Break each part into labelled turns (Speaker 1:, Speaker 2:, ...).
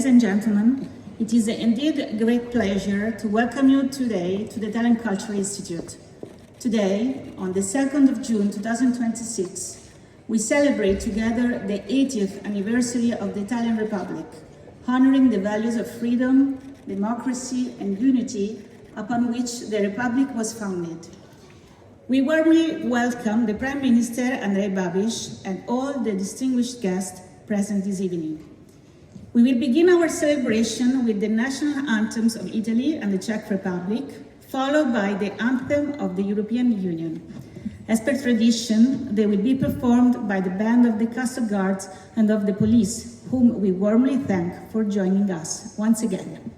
Speaker 1: Ladies and gentlemen, it is indeed a great pleasure to welcome you today to the Italian Cultural Institute. Today, on the 2nd of June 2026, we celebrate together the 80th anniversary of the Italian Republic, honoring the values of freedom, democracy, and unity upon which the Republic was founded. We warmly welcome the Prime Minister Andrej Babiš and all the distinguished guests present this evening. We will begin our celebration with the national anthems of Italy and the Czech Republic, followed by the anthem of the European Union. As per tradition, they will be performed by the band of the Castle Guards and of the police, whom we warmly thank for joining us once again.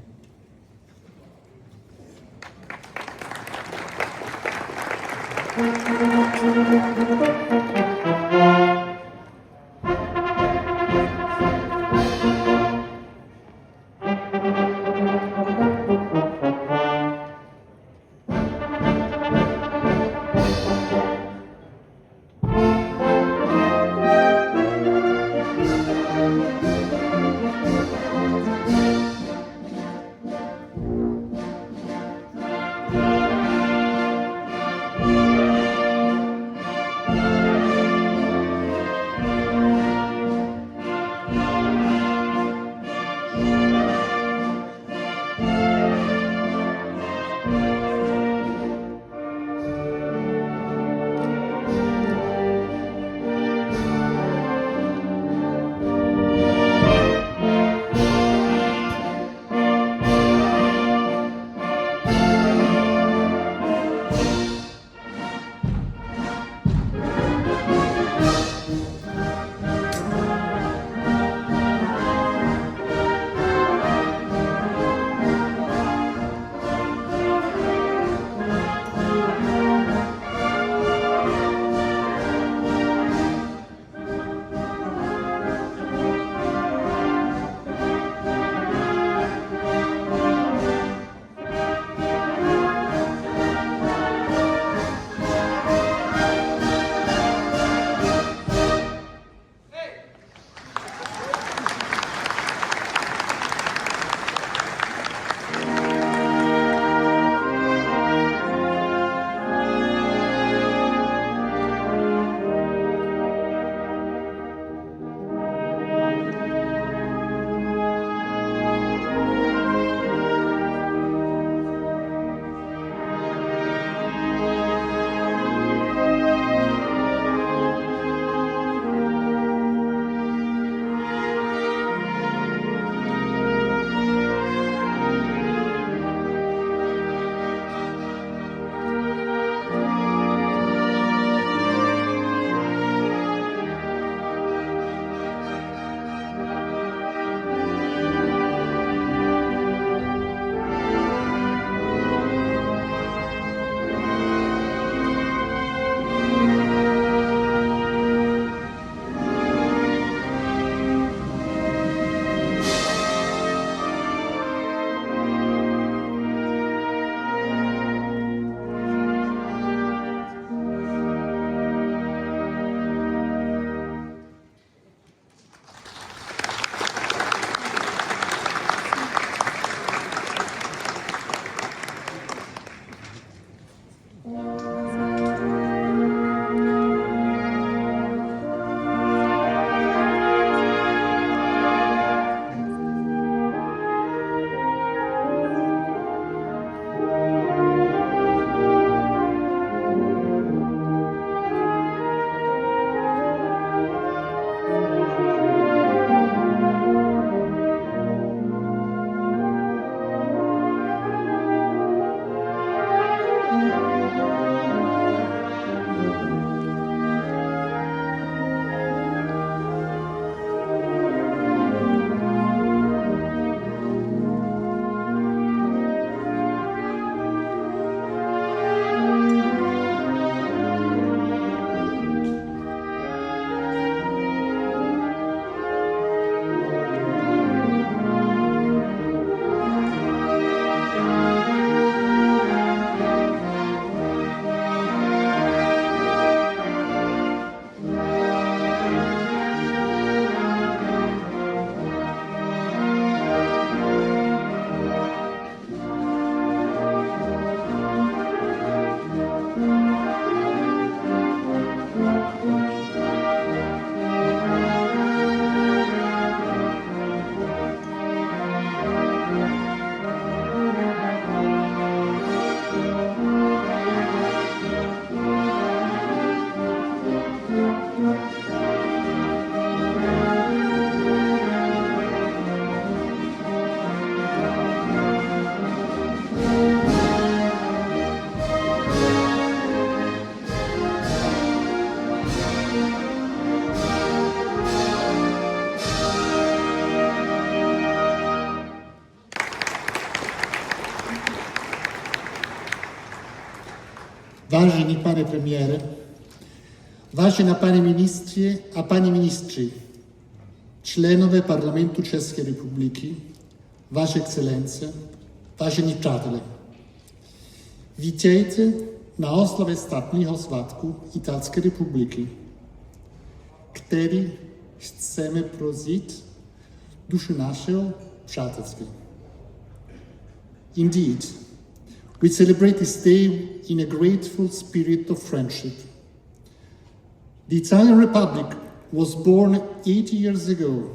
Speaker 2: Vážení pane premiére, vážená paní ministře a paní ministři, členové Parlamentu České republiky, vaše excelence, vážení přátelé. Vítejte na oslavě státního svátku Italské republiky, který chceme prozít dušu našeho přátelství. Indeed, we celebrate this day in a grateful spirit of friendship. The Italian Republic was born 80 years ago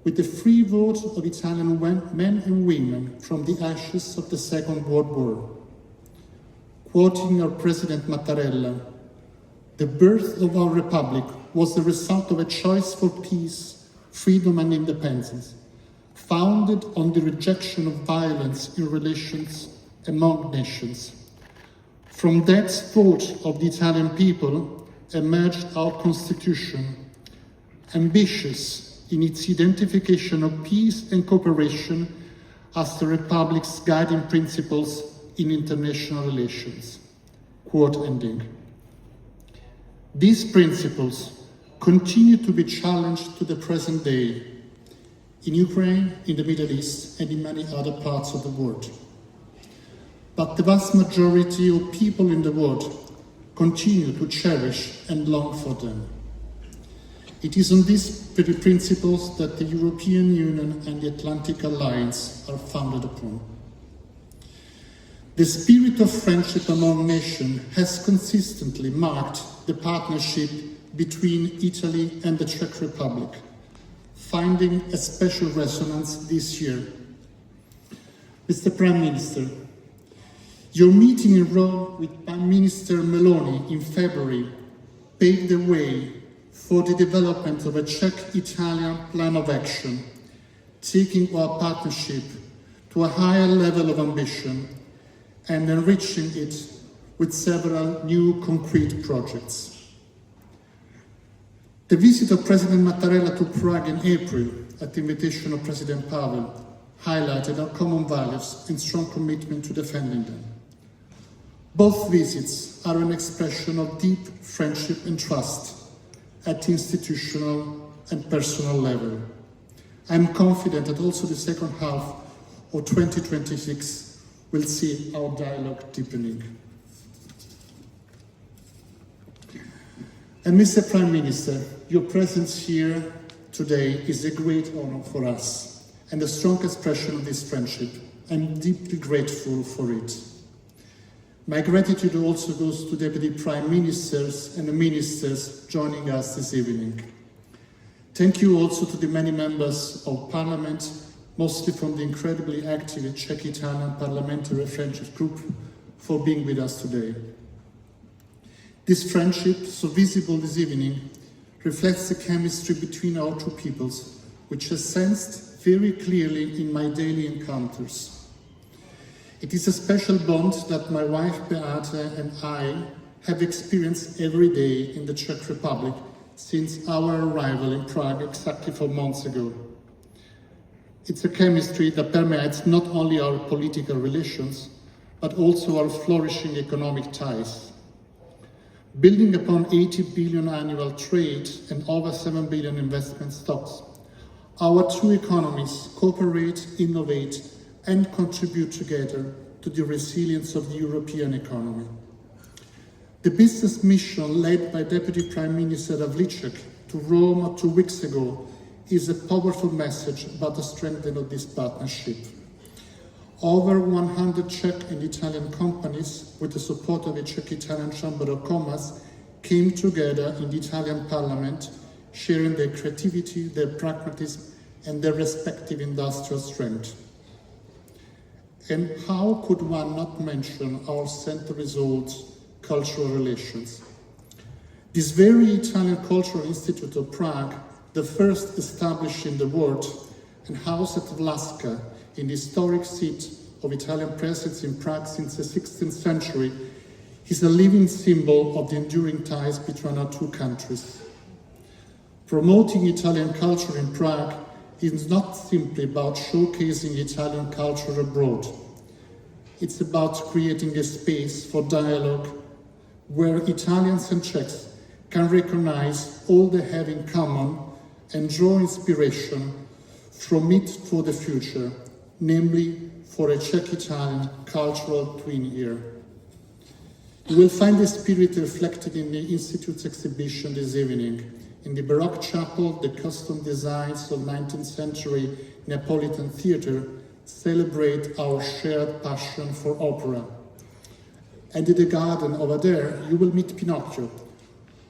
Speaker 2: with the free vote of Italian men and women from the ashes of the Second World War. Quoting our President Mattarella, the birth of our republic was the result of a choice for peace, freedom and independence, founded on the rejection of violence in relations among nations. From that vote of the Italian people emerged our constitution, ambitious in its identification of peace and cooperation as the Republic's guiding principles in international relations. Quote ending. These principles continue to be challenged to the present day in Ukraine, in the Middle East, and in many other parts of the world. But the vast majority of people in the world continue to cherish and long for them. It is on these very principles that the European Union and the Atlantic Alliance are founded upon. The spirit of friendship among nations has consistently marked the partnership between Italy and the Czech Republic, finding a special resonance this year. Mr. Prime Minister, your meeting in Rome with Prime Minister Meloni in February paved the way for the development of a Czech-Italian plan of action, taking our partnership to a higher level of ambition and enriching it with several new concrete projects. The visit of President Mattarella to Prague in April, at the invitation of President Pavel, highlighted our common values and strong commitment to defending them. Both visits are an expression of deep friendship and trust at the institutional and personal level. I am confident that also the second half of 2026 will see our dialogue deepening. And Mr. Prime Minister, your presence here today is a great honor for us and a strong expression of this friendship. I'm deeply grateful for it. My gratitude also goes to Deputy Prime Ministers and the Ministers joining us this evening. Thank you also to the many members of Parliament, mostly from the incredibly active Czech-Italian Parliamentary Friendship Group, for being with us today. This friendship, so visible this evening, reflects the chemistry between our two peoples, which is sensed very clearly in my daily encounters. It is a special bond that my wife Beata and I have experienced every day in the Czech Republic since our arrival in Prague exactly 4 months ago. It's a chemistry that permeates not only our political relations, but also our flourishing economic ties. Building upon 80 billion annual trade and over 7 billion investment stocks, our two economies cooperate, innovate, and contribute together to the resilience of the European economy. The business mission led by Deputy Prime Minister Havlicek to Rome 2 weeks ago is a powerful message about the strengthening of this partnership. Over 100 Czech and Italian companies, with the support of the Czech-Italian Chamber of Commerce, came together in the Italian Parliament, sharing their creativity, their pragmatism, and their respective industrial strength. And how could one not mention our center-result cultural relations? This very Italian Cultural Institute of Prague, the first established in the world, and housed at Vlašská, in the historic seat of Italian presence in Prague since the 16th century, is a living symbol of the enduring ties between our two countries. Promoting Italian culture in Prague is not simply about showcasing Italian culture abroad. It's about creating a space for dialogue where Italians and Czechs can recognize all they have in common and draw inspiration from it for the future, namely for a Czech-Italian cultural twin year. You will find this spirit reflected in the Institute's exhibition this evening. In the Baroque chapel, the custom designs of 19th century Neapolitan theatre celebrate our shared passion for opera. And in the garden over there, you will meet Pinocchio,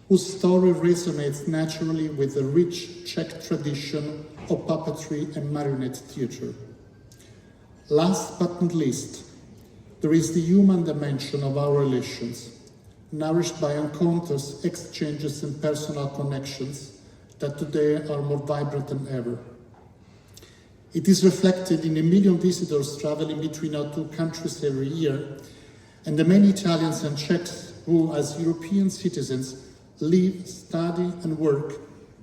Speaker 2: whose story resonates naturally with the rich Czech tradition of puppetry and marionette theatre. Last but not least, there is the human dimension of our relations, nourished by encounters, exchanges, and personal connections that today are more vibrant than ever. It is reflected in the million visitors traveling between our two countries every year, and the many Italians and Czechs who, as European citizens, live, study, and work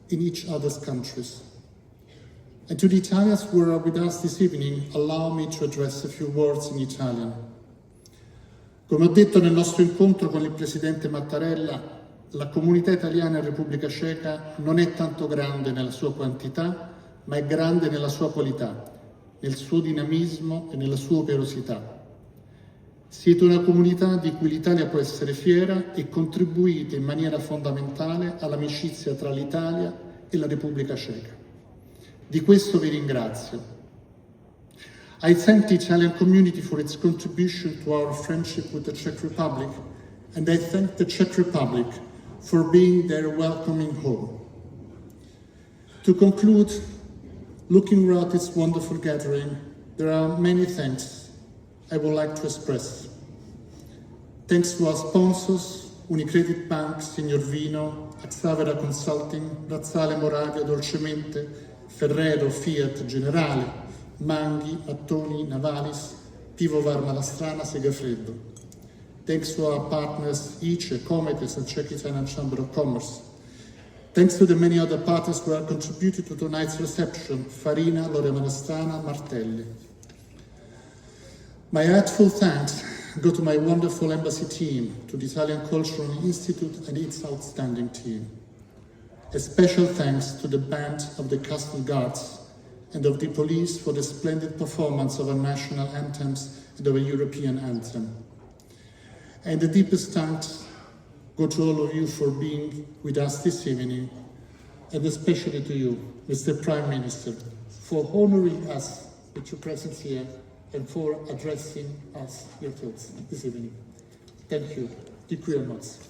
Speaker 2: in each other's countries. And to the Italians who are with us this evening, allow me to address a few words in Italian. Come ho detto nel nostro incontro con il Presidente Mattarella, la comunità italiana in Repubblica Ceca non è tanto grande nella sua quantità, ma è grande nella sua qualità, nel suo dinamismo e nella sua operosità. Siete una comunità di cui l'Italia può essere fiera e contribuite in maniera fondamentale all'amicizia tra l'Italia e la Repubblica Ceca. Di questo vi ringrazio. I thank the Italian community for its contribution to our friendship with the Czech Republic, and I thank the Czech Republic for being their welcoming home. To conclude, looking around this wonderful gathering, there are many thanks I would like to express. Thanks to our sponsors, Unicredit Bank, Signor Vino, Axavera Consulting, Razzale Moravia, Dolcemente, Ferrero, Fiat, Generale, Manghi, Mattoni, Navalis, Pivovar Malastrana, Segafredo. Thanks to our partners, ICE, Comites, and Czech Italian Chamber of Commerce. Thanks to the many other partners who have contributed to tonight's reception, Farina, Lore Malastrana, Martelli. My heartful thanks go to my wonderful embassy team, to the Italian Cultural Institute and its outstanding team. A special thanks to the band of the Castle Guards and of the police for the splendid performance of our national anthems and of a European anthem. And the deepest thanks go to all of you for being with us this evening, and especially to you, Mr. Prime Minister, for honoring us with your presence here and for addressing us your thoughts this evening. Thank you. Dziękuję bardzo.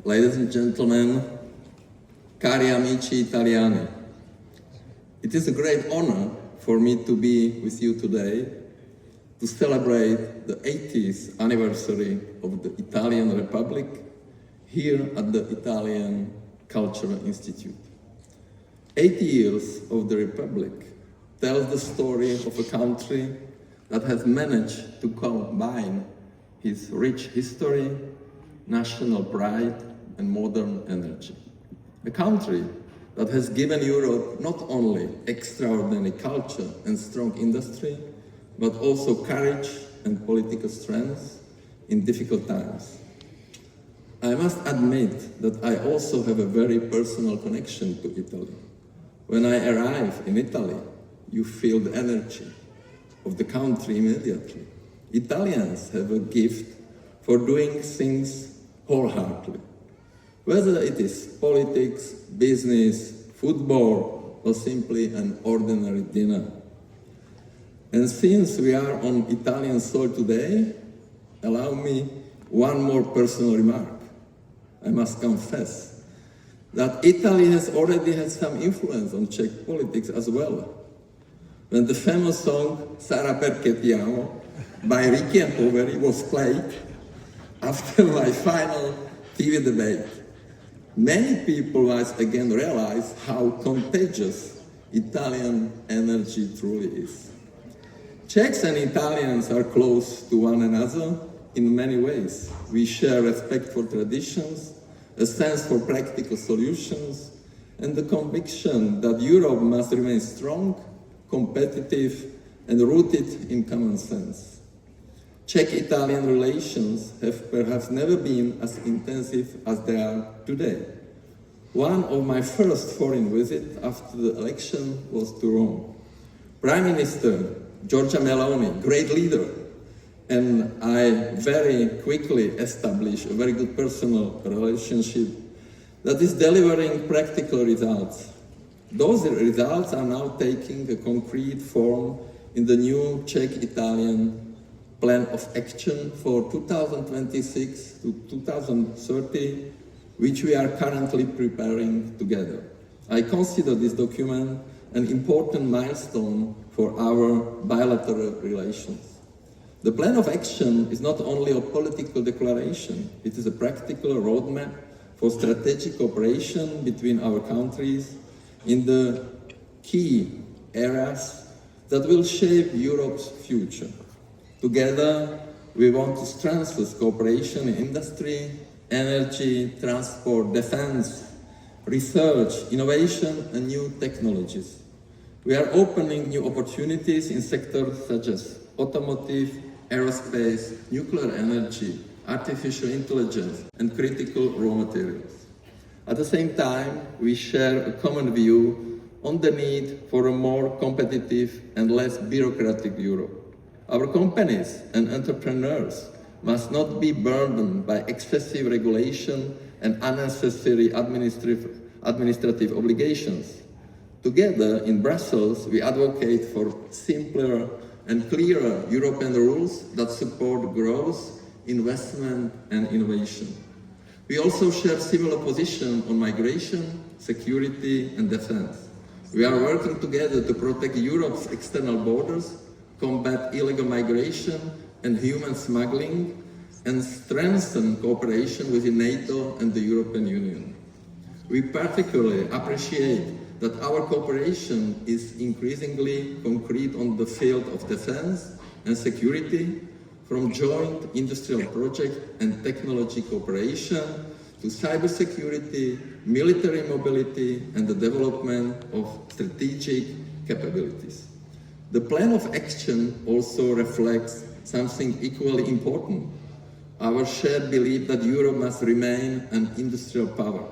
Speaker 3: Ladies and gentlemen, cari amici italiani, it is a great honor for me to be with you today to celebrate the 80th anniversary of the Italian Republic here at the Italian Cultural Institute. 80 years of the Republic tells the story of a country that has managed to combine its rich history, national pride, and modern energy. A country that has given Europe not only extraordinary culture and strong industry, but also courage and political strength in difficult times. I must admit that I also have a very personal connection to Italy. When I arrive in Italy, you feel the energy of the country immediately. Italians have a gift for doing things wholeheartedly. Whether it is politics, business, football, or simply an ordinary dinner. And since we are on Italian soil today, allow me one more personal remark. I must confess that Italy has already had some influence on Czech politics as well. When the famous song Sarà perché ti amo by Ricky and Poveri was played after my final TV debate, many people once again realized how contagious Italian energy truly is. Czechs and Italians are close to one another in many ways. We share respect for traditions, a sense for practical solutions, and the conviction that Europe must remain strong, competitive, and rooted in common sense. Czech-Italian relations have perhaps never been as intensive as they are today. One of my first foreign visits after the election was to Rome. Prime Minister Giorgia Meloni, great leader, and I very quickly established a very good personal relationship that is delivering practical results. Those results are now taking a concrete form in the new Czech-Italian Plan of Action for 2026 to 2030, which we are currently preparing together. I consider this document an important milestone for our bilateral relations. The Plan of Action is not only a political declaration, it is a practical roadmap for strategic cooperation between our countries in the key areas that will shape Europe's future. Together, we want to strengthen cooperation in industry, energy, transport, defense, research, innovation, and new technologies. We are opening new opportunities in sectors such as automotive, aerospace, nuclear energy, artificial intelligence, and critical raw materials. At the same time, we share a common view on the need for a more competitive and less bureaucratic Europe. Our companies and entrepreneurs must not be burdened by excessive regulation and unnecessary administrative obligations. Together in Brussels, we advocate for simpler and clearer European rules that support growth, investment, and innovation. We also share similar position on migration, security, and defense. We are working together to protect Europe's external borders, combat illegal migration and human smuggling, and strengthen cooperation within NATO and the European Union. We particularly appreciate that our cooperation is increasingly concrete on the field of defense and security, from joint industrial projects and technology cooperation to cybersecurity, military mobility, and the development of strategic capabilities. The Plan of Action also reflects something equally important: our shared belief that Europe must remain an industrial power.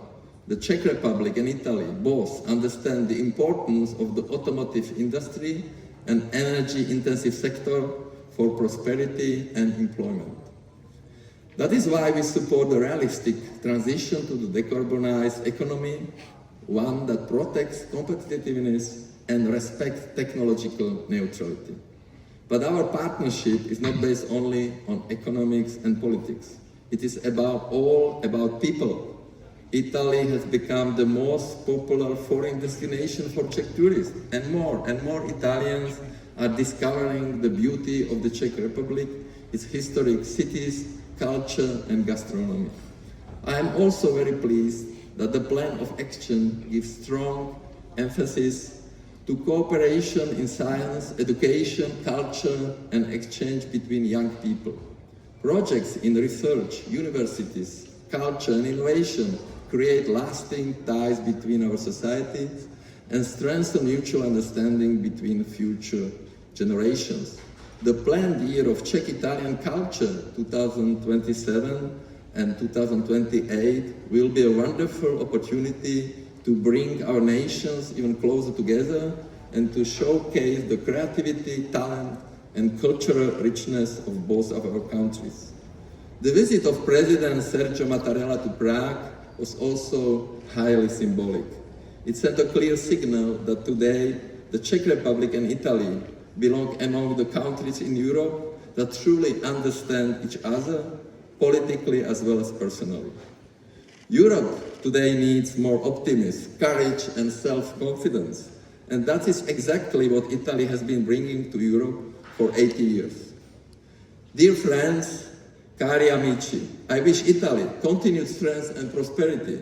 Speaker 3: The Czech Republic and Italy both understand the importance of the automotive industry and energy-intensive sector for prosperity and employment. That is why we support the realistic transition to the decarbonized economy, one that protects competitiveness and respects technological neutrality. But our partnership is not based only on economics and politics. It is all about people. Italy has become the most popular foreign destination for Czech tourists, and more Italians are discovering the beauty of the Czech Republic, its historic cities, culture, and gastronomy. I am also very pleased that the Plan of Action gives strong emphasis to cooperation in science, education, culture, and exchange between young people. Projects in research, universities, culture, and innovation create lasting ties between our societies and strengthen mutual understanding between future generations. The planned year of Czech-Italian culture 2027 and 2028 will be a wonderful opportunity to bring our nations even closer together and to showcase the creativity, talent, and cultural richness of both of our countries. The visit of President Sergio Mattarella to Prague was also highly symbolic. It sent a clear signal that today the Czech Republic and Italy belong among the countries in Europe that truly understand each other, politically as well as personally. Europe today needs more optimism, courage, and self-confidence, and that is exactly what Italy has been bringing to Europe for 80 years. Dear friends, cari amici, I wish Italy continued strength and prosperity.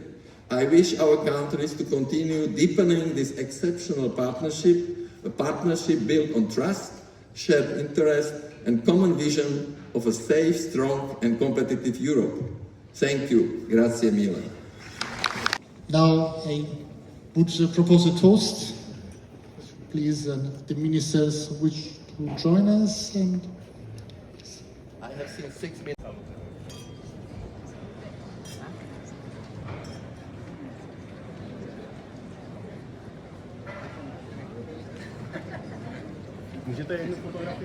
Speaker 3: I wish our countries to continue deepening this exceptional partnership, a partnership built on trust, shared interest, and common vision of a safe, strong, and competitive Europe. Thank you. Grazie mille.
Speaker 2: Now I would propose a toast. Please, the ministers wish to to join us. And
Speaker 3: I have seen 6 minutes.
Speaker 4: Můžete jednu fotografii?